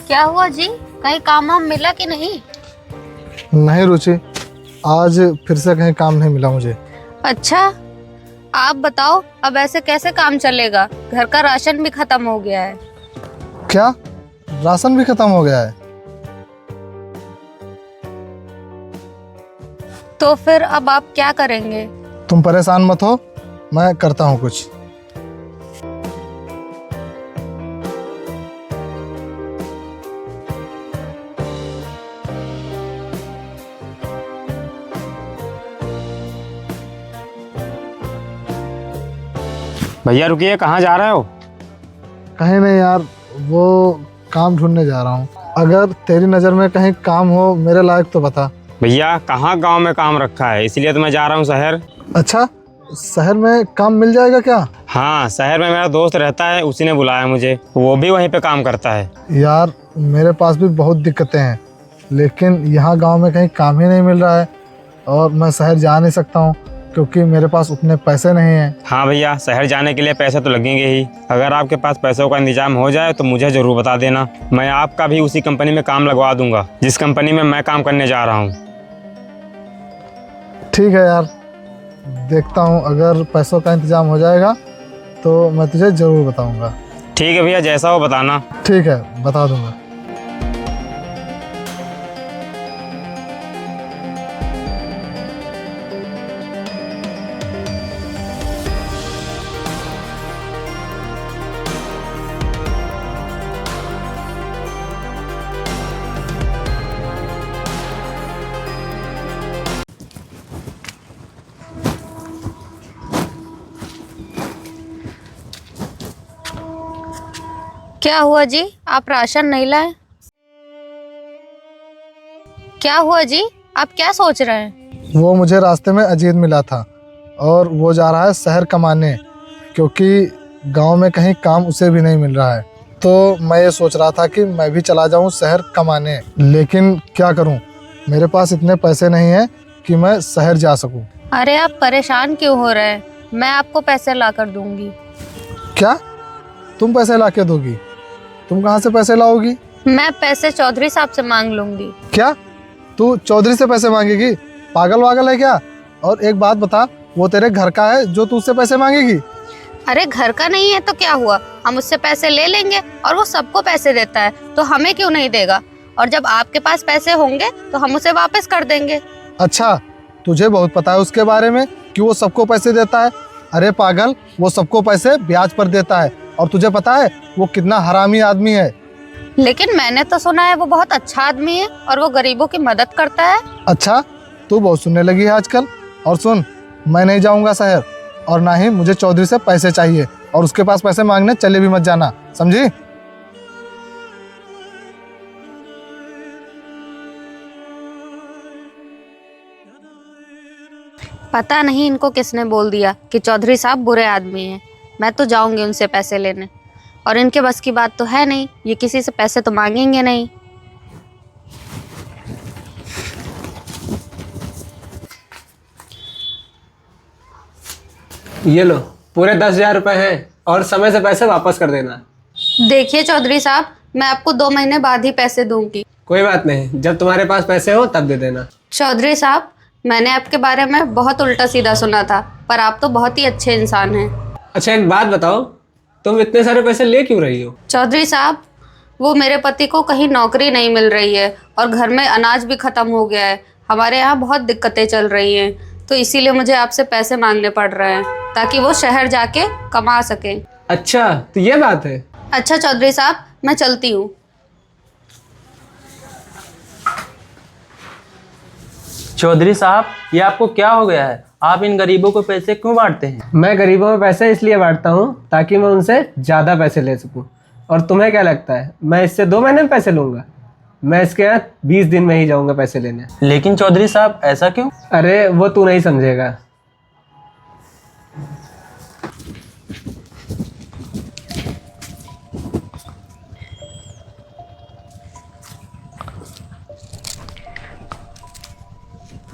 क्या हुआ जी? कहीं काम वाम मिला कि नहीं? नहीं रुचि, आज फिर से कहीं काम नहीं मिला मुझे। अच्छा, आप बताओ अब ऐसे कैसे काम चलेगा? घर का राशन भी खत्म हो गया है। क्या? राशन भी खत्म हो गया है? तो फिर अब आप क्या करेंगे? तुम परेशान मत हो, मैं करता हूँ कुछ। भैया रुकिए, कहाँ जा रहे हो? कहीं नहीं यार, वो काम ढूंढने जा रहा हूँ। अगर तेरी नज़र में कहीं काम हो मेरे लायक तो बता। भैया कहाँ गांव में काम रखा है, इसलिए तो मैं जा रहा हूँ शहर। अच्छा, शहर में काम मिल जाएगा क्या? हाँ, शहर में मेरा दोस्त रहता है, उसी ने बुलाया मुझे, वो भी वहीं पे काम करता है। यार मेरे पास भी बहुत दिक्कतें हैं, लेकिन यहाँ गांव में कहीं काम ही नहीं मिल रहा है और मैं शहर जा नहीं सकता हूँ क्योंकि मेरे पास उतने पैसे नहीं हैं। हाँ भैया, शहर जाने के लिए पैसे तो लगेंगे ही। अगर आपके पास पैसों का इंतजाम हो जाए तो मुझे ज़रूर बता देना, मैं आपका भी उसी कंपनी में काम लगवा दूंगा जिस कंपनी में मैं काम करने जा रहा हूँ। ठीक है यार, देखता हूँ, अगर पैसों का इंतजाम हो जाएगा तो मैं तुझे ज़रूर बताऊँगा। ठीक है भैया, जैसा हो बताना। ठीक है, बता दूँगा। क्या हुआ जी? आप राशन नहीं लाए? क्या हुआ जी? आप क्या सोच रहे हैं? वो मुझे रास्ते में अजीत मिला था और वो जा रहा है शहर कमाने, क्योंकि गांव में कहीं काम उसे भी नहीं मिल रहा है। तो मैं ये सोच रहा था कि मैं भी चला जाऊं शहर कमाने, लेकिन क्या करूं, मेरे पास इतने पैसे नहीं हैं कि मैं शहर जा सकूं। अरे आप परेशान क्यों हो रहे हैं? मैं आपको पैसे ला कर दूंगी। क्या? तुम पैसे ला के दोगी? तुम कहाँ से पैसे लाओगी? मैं पैसे चौधरी साहब से मांग लूंगी। क्या? तू चौधरी से पैसे मांगेगी? पागल वागल है क्या? और एक बात बता, वो तेरे घर का है जो तू उससे पैसे मांगेगी? अरे घर का नहीं है तो क्या हुआ, हम उससे पैसे ले लेंगे और वो सबको पैसे देता है, तो हमें क्यों नहीं देगा? और जब आपके पास पैसे होंगे तो हम उसे वापस कर देंगे। अच्छा, तुझे बहुत पता है उसके बारे में कि वो सबको पैसे देता है। अरे पागल, वो सबको पैसे ब्याज पर देता है और तुझे पता है वो कितना हरामी आदमी है। लेकिन मैंने तो सुना है वो बहुत अच्छा आदमी है और वो गरीबों की मदद करता है। अच्छा, तू बहुत सुनने लगी है आजकल। और सुन, मैं नहीं जाऊंगा शहर और ना ही मुझे चौधरी से पैसे चाहिए, और उसके पास पैसे मांगने चले भी मत जाना, समझी? पता नहीं इनको किसने बोल दिया कि चौधरी साहब बुरे आदमी हैं। मैं तो जाऊंगी उनसे पैसे लेने, और इनके बस की बात तो है नहीं, ये किसी से पैसे तो मांगेंगे नहीं। ये लो, पूरे 10,000 रुपए हैं और समय से पैसे वापस कर देना। देखिए चौधरी साहब, मैं आपको 2 महीने बाद ही पैसे दूंगी। कोई बात नहीं, जब तुम्हारे पास पैसे हो तब दे देना। चौधरी साहब, मैंने आपके बारे में बहुत उल्टा सीधा सुना था, पर आप तो बहुत ही अच्छे इंसान हैं। अच्छा एक बात बताओ, तुम इतने सारे पैसे ले क्यों रही हो? चौधरी साहब, वो मेरे पति को कहीं नौकरी नहीं मिल रही है और घर में अनाज भी खत्म हो गया है। हमारे यहाँ बहुत दिक्कतें चल रही हैं, तो इसीलिए मुझे आपसे पैसे मांगने पड़ रहे हैं ताकि वो शहर जाके कमा सके। अच्छा तो ये बात है। अच्छा चौधरी साहब, मैं चलती हूँ। चौधरी साहब, ये आपको क्या हो गया है? आप इन गरीबों को पैसे क्यों बांटते हैं? मैं गरीबों में पैसे इसलिए बांटता हूँ ताकि मैं उनसे ज़्यादा पैसे ले सकूँ। और तुम्हें क्या लगता है मैं इससे 2 महीने में पैसे लूँगा? मैं इसके यहाँ 20 दिन में ही जाऊँगा पैसे लेने। लेकिन चौधरी साहब, ऐसा क्यों? अरे वो तू नहीं समझेगा।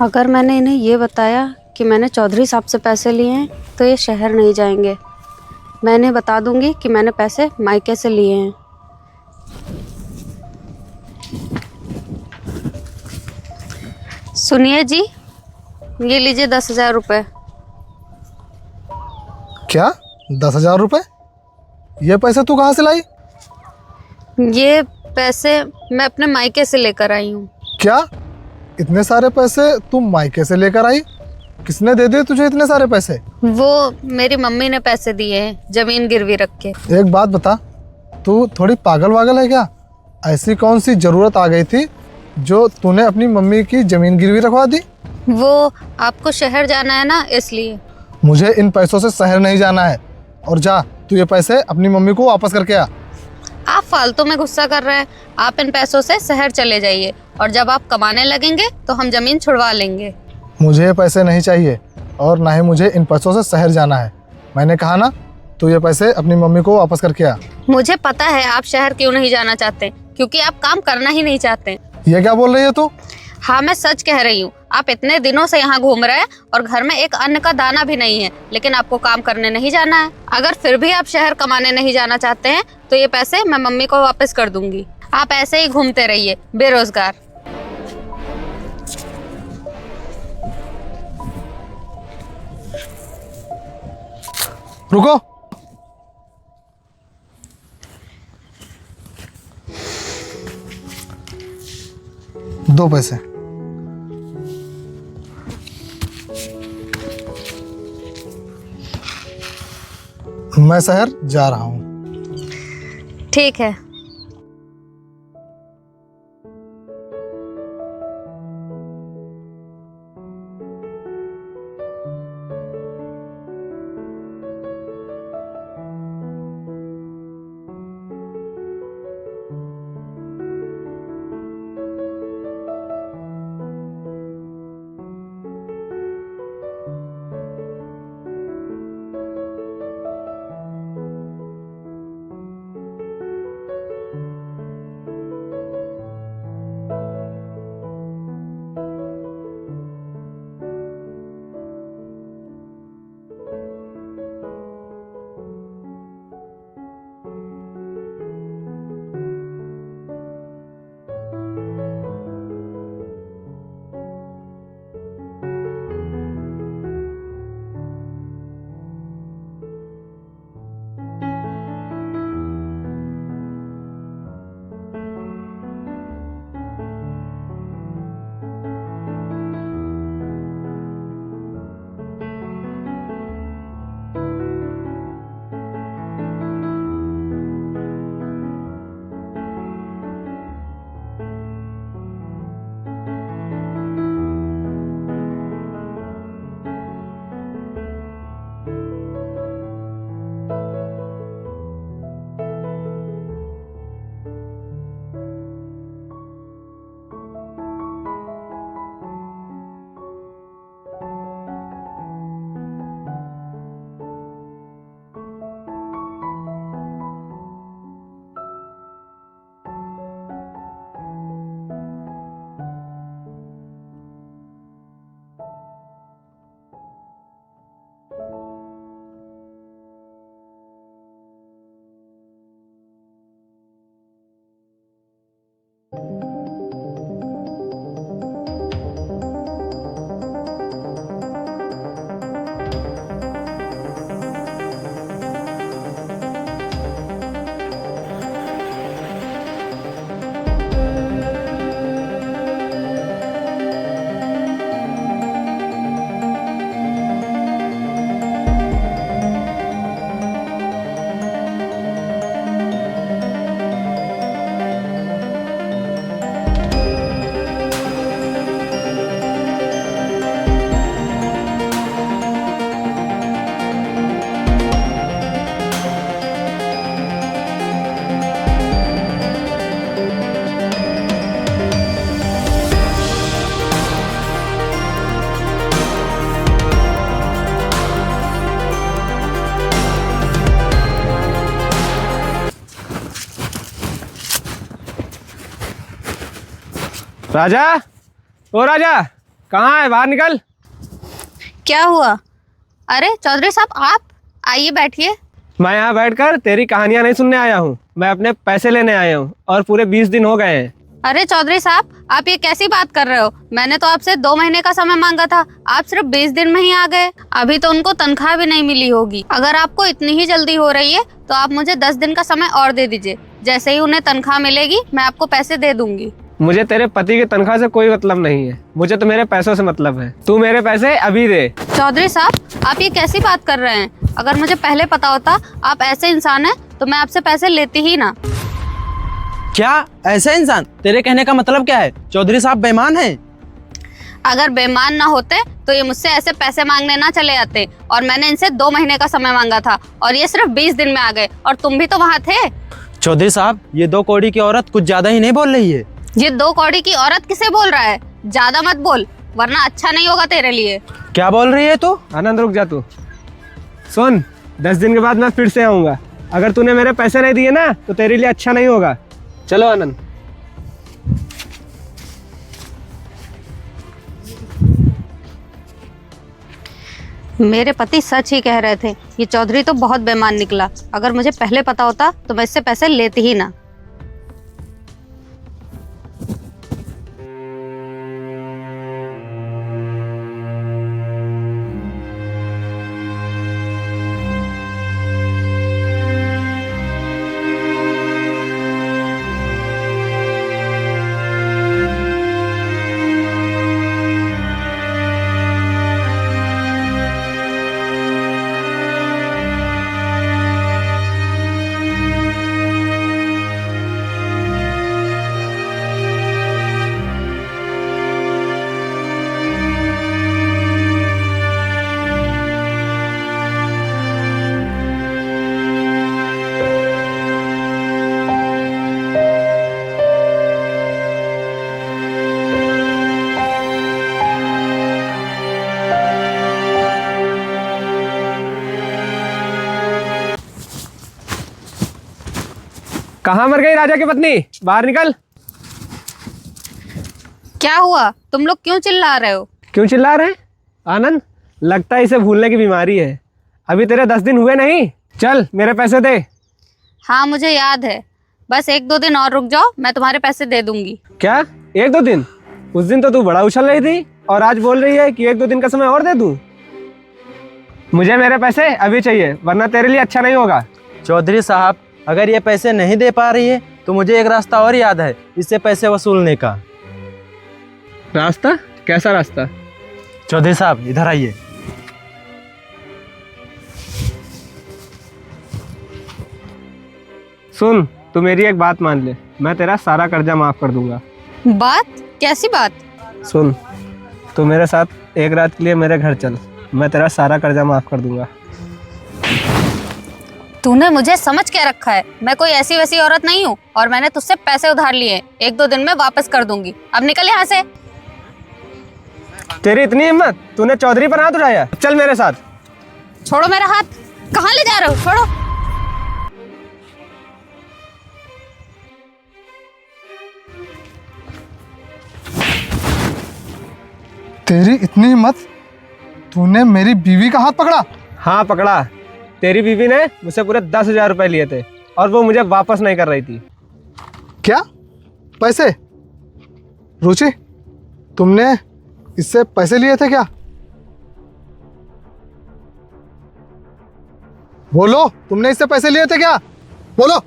अगर मैंने इन्हें ये बताया कि मैंने चौधरी साहब से पैसे लिए हैं तो ये शहर नहीं जाएंगे। मैं इन्हें बता दूंगी कि मैंने पैसे मायके से लिए हैं। सुनिए जी, ये लीजिए 10,000 रुपये। क्या 10,000 रुपये? ये पैसे तू कहाँ से लाई? ये पैसे मैं अपने मायके से लेकर आई हूँ। क्या इतने सारे पैसे तू मायके से लेकर आई? किसने दे दिए तुझे इतने सारे पैसे? वो मेरी मम्मी ने पैसे दिए हैं जमीन गिरवी रख के। एक बात बता, तू थोड़ी पागल वागल है क्या? ऐसी कौन सी ज़रूरत आ गई थी जो तूने अपनी मम्मी की ज़मीन गिरवी रखवा दी? वो आपको शहर जाना है ना, इसलिए। मुझे इन पैसों से शहर नहीं जाना है, और जा तू ये पैसे अपनी मम्मी को वापस करके आ। आप फालतू में गुस्सा कर रहे हैं। आप इन पैसों से शहर चले जाइए और जब आप कमाने लगेंगे तो हम जमीन छुड़वा लेंगे। मुझे ये पैसे नहीं चाहिए और ना ही मुझे इन पैसों से शहर जाना है। मैंने कहा ना, तू ये पैसे अपनी मम्मी को वापस करके आ। मुझे पता है आप शहर क्यों नहीं जाना चाहते, क्योंकि आप काम करना ही नहीं चाहते। ये क्या बोल रही है तू? हाँ, मैं सच कह रही हूँ। आप इतने दिनों से यहाँ घूम रहे हैं और घर में एक अन्न का दाना भी नहीं है, लेकिन आपको काम करने नहीं जाना है। अगर फिर भी आप शहर कमाने नहीं जाना चाहते हैं तो ये पैसे मैं मम्मी को वापस कर दूंगी। आप ऐसे ही घूमते रहिए बेरोजगार। रुको। दो पैसे। मैं शहर जा रहा हूँ। ठीक है। राजा, ओ राजा, कहाँ है? बाहर निकल। क्या हुआ? अरे चौधरी साहब, आप आइए, बैठिए। मैं यहाँ बैठकर तेरी कहानियाँ नहीं सुनने आया हूँ, मैं अपने पैसे लेने आया हूँ और पूरे 20 दिन हो गए हैं। अरे चौधरी साहब, आप ये कैसी बात कर रहे हो? मैंने तो आपसे 2 महीने का समय मांगा था, आप सिर्फ 20 दिन में ही आ गए। अभी तो उनको तनख्वाह भी नहीं मिली होगी। अगर आपको इतनी ही जल्दी हो रही है तो आप मुझे 10 दिन का समय और दे दीजिए। जैसे ही उन्हें तनख्वाह मिलेगी मैं आपको पैसे दे दूंगी। मुझे तेरे पति की तनख्वाह से कोई मतलब नहीं है, मुझे तो मेरे पैसों से मतलब है। तू मेरे पैसे अभी दे। चौधरी साहब, आप ये कैसी बात कर रहे हैं? अगर मुझे पहले पता होता आप ऐसे इंसान हैं तो मैं आपसे पैसे लेती ही ना। क्या ऐसे इंसान? तेरे कहने का मतलब क्या है? चौधरी साहब बेईमान हैं। अगर बेईमान ना होते तो ये मुझसे ऐसे पैसे मांगने ना चले आते। और मैंने इनसे 2 महीने का समय मांगा था और ये सिर्फ 20 दिन में आ गए, और तुम भी तो वहाँ थे। चौधरी साहब, ये 2 कौड़ी की औरत कुछ ज्यादा ही नहीं बोल रही है। ये 2 कौड़ी की औरत किसे बोल रहा है? ज्यादा मत बोल, वरना अच्छा नहीं होगा तेरे लिए। क्या बोल रही है तू? आनंद रुक जा तू। सुन, 10 दिन के बाद मैं फिर से आऊँगा। अगर तूने मेरे पैसे नहीं दिए ना तो तेरे लिए अच्छा नहीं होगा। चलो आनंद। मेरे पति सच ही कह रहे थे, ये चौधरी तो बहुत बेईमान निकला। अगर मुझे पहले पता होता तो मैं इससे पैसे लेती ही ना। कहाँ मर गई राजा की पत्नी? बाहर निकल। क्या हुआ? तुम लोग क्यों चिल्ला रहे हो? क्यों चिल्ला रहे हैं? आनंद, लगता है इसे भूलने की बीमारी है। अभी तेरे 10 दिन हुए नहीं। चल मेरे पैसे दे। हाँ, मुझे याद है। बस 1-2 दिन और रुक जाओ, मैं तुम्हारे पैसे दे दूंगी। क्या 1-2 दिन? उस दिन तो तू बड़ा उछल रही थी और आज बोल रही है कि 1-2 दिन का समय और दे दूं। मुझे मेरे पैसे अभी चाहिए, वरना तेरे लिए अच्छा नहीं होगा। चौधरी साहब, अगर ये पैसे नहीं दे पा रही है तो मुझे एक रास्ता और याद है इससे पैसे वसूलने का। रास्ता? कैसा रास्ता? चौधरी साहब, इधर आइए। सुन, तू मेरी एक बात मान ले, मैं तेरा सारा कर्जा माफ कर दूंगा। बात? कैसी बात? सुन, तू मेरे साथ एक रात के लिए मेरे घर चल, मैं तेरा सारा कर्जा माफ कर दूंगा। तूने मुझे समझ क्या रखा है? मैं कोई ऐसी वैसी औरत नहीं हूँ, और मैंने तुझसे पैसे उधार लिए हैं। 1-2 दिन में वापस कर दूंगी। अब निकल यहाँ से। तेरी इतनी हिम्मत? तूने चौधरी पर हाथ उठाया? चल मेरे साथ। छोड़ो मेरा हाथ। कहाँ ले जा रहे हो? छोड़ो। तेरी इतनी हिम्मत? तूने मेरी बीवी का हाथ पकड़ा? हाँ पकड़ा। तेरी बीवी ने मुझसे पूरे 10,000 रुपए लिए थे और वो मुझे वापस नहीं कर रही थी। क्या? पैसे? रुचि, तुमने इससे पैसे लिए थे क्या? बोलो, तुमने इससे पैसे लिए थे क्या? बोलो।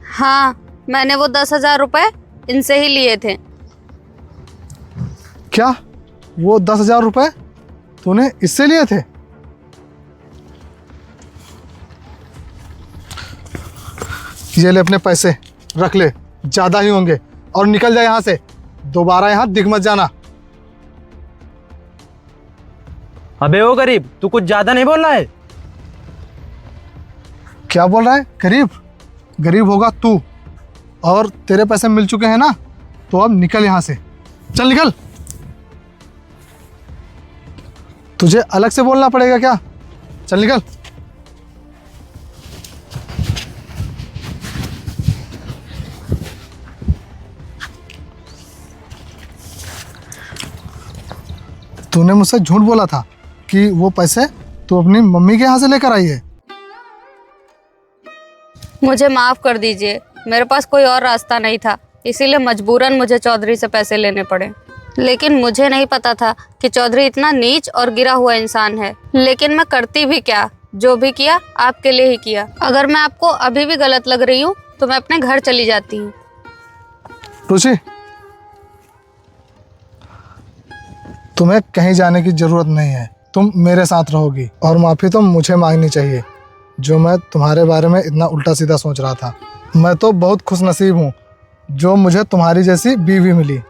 हाँ, मैंने वो 10,000 रुपए इनसे ही लिए थे। क्या? वो 10,000 रुपए तूने इससे लिए थे? ये ले अपने पैसे, रख ले, ज्यादा ही होंगे, और निकल जा यहाँ से। दोबारा यहाँ दिख मत जाना। अबे ओ गरीब, तू कुछ ज्यादा नहीं बोल रहा है? क्या बोल रहा है? गरीब? गरीब होगा तू, और तेरे पैसे मिल चुके हैं ना, तो अब निकल यहाँ से। चल निकल। तुझे अलग से बोलना पड़ेगा क्या? चल निकल। तूने मुझसे झूठ बोला था कि वो पैसे तू अपनी मम्मी के यहाँ से लेकर आई है। मुझे माफ कर दीजिए, मेरे पास कोई और रास्ता नहीं था। इसीलिए मजबूरन मुझे चौधरी से पैसे लेने पड़े। लेकिन मुझे नहीं पता था कि चौधरी इतना नीच और गिरा हुआ इंसान है। लेकिन मैं करती भी क्या, जो भी किया आपके लिए ही किया। अगर मैं आपको अभी भी गलत लग रही हूँ तो मैं अपने घर चली जाती हूँ। रुचि, तुम्हें कहीं जाने की जरूरत नहीं है, तुम मेरे साथ रहोगी। और माफ़ी तो मुझे मांगनी चाहिए, जो मैं तुम्हारे बारे में इतना उल्टा सीधा सोच रहा था। मैं तो बहुत खुशनसीब हूँ जो मुझे तुम्हारी जैसी बीवी मिली।